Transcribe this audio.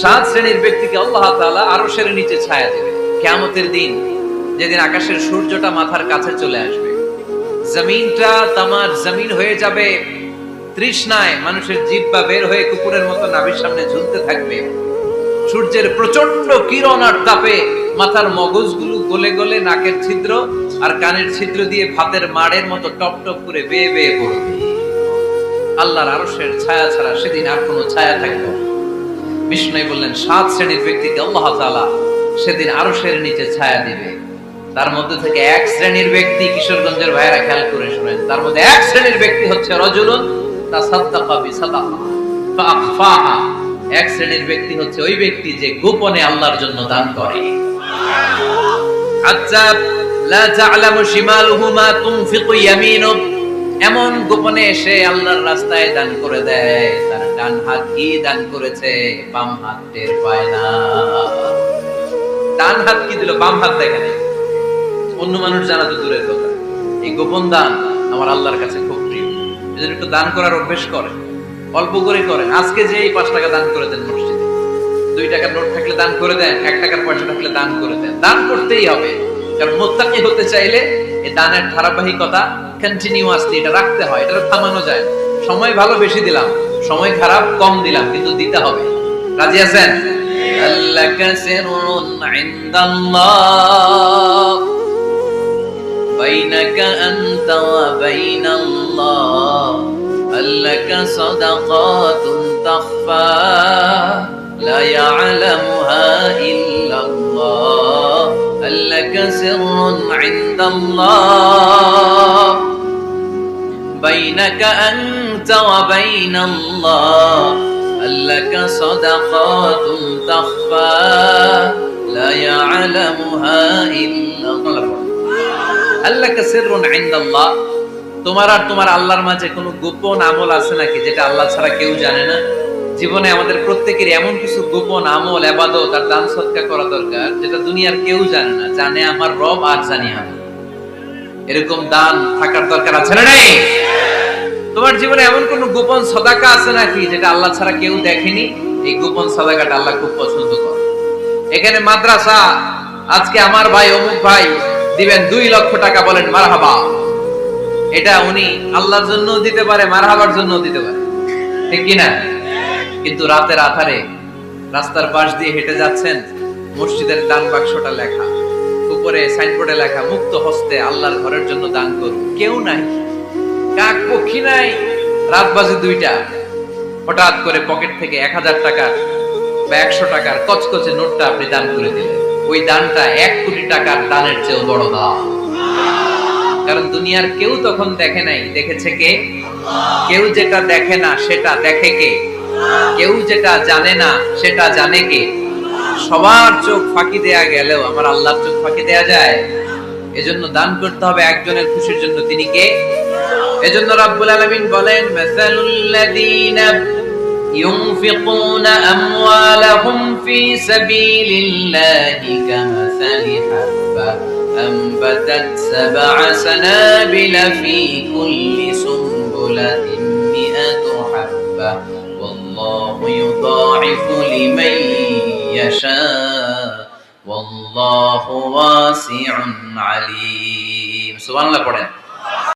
সাত শ্রেণীর ব্যক্তিকে আল্লাহ তাআলা আরশের নিচে ছায়া দেবে কিয়ামতের দিন, যেদিন আকাশের সূর্যটা মাথার কাছে চলে আসবে, জমিনটা তামার জমিন হয়ে যাবে তৃষ্ণায়, মানুষের জিহ্বা বের হয়ে কুকুরের মতো নাভির সামনে ঝুলতে থাকবে। সূর্যের প্রচন্ড কিরণ আর তাপে মাথার মগজগুলো গলে গলে নাকের ছিদ্র আর কানের ছিদ্র দিয়ে ভাতের মাড়ের মতো টপ টপ করে বেয়ে বেয়ে পড়বে। আল্লাহর আরশের ছায়া ছাড়া সেদিন আর কোনো ছায়া থাকবে না। বিষ্ণু বললেন, সাত শ্রেণীর ব্যক্তিকে আল্লাহ তাআলা সেদিন আরশের নিচে ছায়া দিবে। তার মধ্যে থেকে এক শ্রেণীর ব্যক্তি, কিশোরগঞ্জের ভাইয়েরা খেয়াল করে শুনেন, তার মধ্যে এক শ্রেণীর ব্যক্তি হচ্ছে রাজুলুন তাসাদ্দাকা বিসাদাকা ফাআখফাহা। এক শ্রেণীর ব্যক্তি হচ্ছে ওই ব্যক্তি যে গোপনে আল্লাহর জন্য দান করে। আচ্ছা, লা তা'লামু শিমালুহু মা তুনফিকু ইয়ামিনু, এমন গোপনে এসে আল্লাহর রাস্তায় দান করে দেয়, তার ডান হাত কি দান করেছে বাম হাত টের পায় না। ডান হাত কি দিল, বাম হাত দেখে নাই। অন্য মানুষ জানা তো দূরের কথা, এই গোপন দান আমার আল্লাহর কাছে খুব প্রিয়। এজন্য একটু দান করার অভ্যেস করেন, অল্প করে করেন। আজকে যে এই 5 টাকা দান করে দেন মসজিদে, 2 টাকার নোট থাকলে দান করে দেন, 1 টাকার পয়সা থাকলে দান করে দেন। দান করতেই হবে, কারণ মুত্তাকি হতে চাইলে এই দানের ধারাবাহিকতা কন্টিনিউয়াসলি এটা রাখতে হয়, এটা থামানো যায় না। সময় ভালো বেশি দিলাম, সময় খারাপ কম দিলাম, কিন্তু দিতে হবে। রাজি আছেন? আল্লাকা সিররুন ইনদাল্লাহ বাইনাকা আনতা ওয়া বাইনাল্লাহ, আল্লাকা সাদাকাতুন তাখফা লা ইয়ালামুহা ইল্লাল্লাহ, আল্লাকা সিররুন ইনদাল্লাহ বাইনাকা আনতা ওয়া বাইনাল্লাহ, আল্লাকা সাদাকাতুন তাখফা লা ইয়ালামুহা ইল্লাল্লাহ। আল্লাকা সিররুন ইনদাল্লাহ, তোমার আর তোমার আল্লাহর মাঝে কোনো গোপন আমল আছে নাকি যেটা আল্লাহ ছাড়া কেউ জানে না? জীবনে আমাদের প্রত্যেকের এমন কিছু গোপন আমল, ইবাদত আর দান সদকা করা দরকার যেটা দুনিয়ার কেউ জানে না, জানে আমার রব আর জানি আমি। এরকম দান থাকার দরকার আছে না নাই? তোমার জীবনে এমন কোন গোপন সাদাকা আছে নাকি যেটা আল্লাহ ছাড়া কেউ দেখেনি? এই গোপন সাদাকাটা আল্লাহ খুব পছন্দ করে। এখানে মাদ্রাসা, আজকে আমার ভাই অমুক ভাই দিবেন 2 লক্ষ টাকা, বলেন মারহাবা। এটা উনি আল্লাহর জন্য দিতে পারে, মারহাবার জন্য দিতে পারে, ঠিক কি না? কিন্তু রাতের আধারে রাস্তার পাশ দিয়ে হেঁটে যাচ্ছেন, মসজিদের দান বাক্সটা লেখা, উপরে সাইনবোর্ডে লেখা মুক্ত হস্তে আল্লাহর ঘরের জন্য দান করুন। কেউ নাই, কাক পক্ষী নাই, রাত বাজে 2টা, হঠাৎ করে পকেট থেকে 1000 টাকার বা 100 টাকার কচকচে নোটটা আপনি দান করে দিলেন। ওই দানটা 1 কোটি টাকার দানের চেয়েও বড় দান। কারণ দুনিয়ার কেউ তখন দেখে নাই, দেখেছে কে? কেউ যেটা দেখে না সেটা দেখে কে? কেউ যেটা জানে না সেটা জানে কে? সবার চোখ ফাঁকি দেয়া গেলেও আমার আল্লাহর চোখ ফাঁকি দেয়া যায়? এজন্য দান করতে হবে একজনের খুশির জন্য, তিনি কে? এজন্য রাব্বুল আলামিন বলেন, মাসালুল লাযীনা ইউনফিকুনা আমওয়ালাহুম ফি সাবিলিল্লাহি কামাসালি হাব্বা أنبتت 7 سنابل في كل سنبلة 100 حبة والله يضاعف لمن يشاء والله واسع عليم। সুবহানাল্লাহ পড়েন।